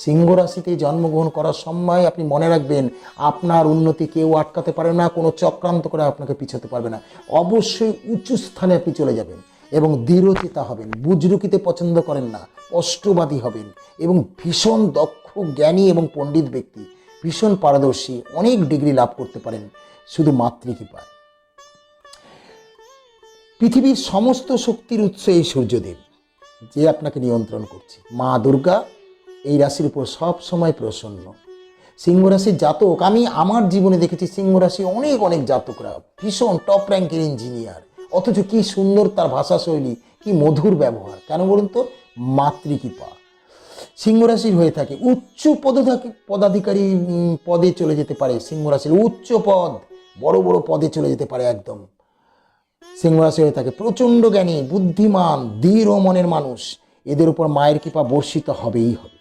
সিংহ রাশিতে জন্মগ্রহণ করার সময় আপনি মনে রাখবেন, আপনার উন্নতি কেউ আটকাতে পারে না, কোনো চক্রান্ত করে আপনাকে পিছাতে পারবে না। অবশ্যই উঁচু স্থানে আপনি চলে যাবেন এবং দৃঢ়চিতা হবেন। বুজরুকিতে পছন্দ করেন না, স্পষ্টবাদী হবেন এবং ভীষণ দক্ষ, জ্ঞানী এবং পণ্ডিত ব্যক্তি, ভীষণ পারদর্শী, অনেক ডিগ্রি লাভ করতে পারেন শুধু মাতৃকৃপায়। পৃথিবীর সমস্ত শক্তির উৎস এই সূর্যদেব, যে আপনাকে নিয়ন্ত্রণ করছে। মা দুর্গা এই রাশির উপর সব সময় প্রসন্ন। সিংহ রাশির জাতক, আমি আমার জীবনে দেখেছি সিংহ রাশি অনেক অনেক জাতকরা ভীষণ টপ র্যাঙ্কের ইঞ্জিনিয়ার, অথচ কি সুন্দর তার ভাষাশৈলী, কি মধুর ব্যবহার। কেন বলুন তো? মাতৃকৃপা সিংহ রাশির হয়ে থাকে। উচ্চ পদাধিকারী পদে চলে যেতে পারে সিংহ রাশির, উচ্চ পদ, বড় বড় পদে চলে যেতে পারে একদম। সিংহ রাশি হয়ে থাকে প্রচণ্ড জ্ঞানী, বুদ্ধিমান, দৃঢ় মনের মানুষ। এদের উপর মায়ের কৃপা বর্ষিত হবেই হবে।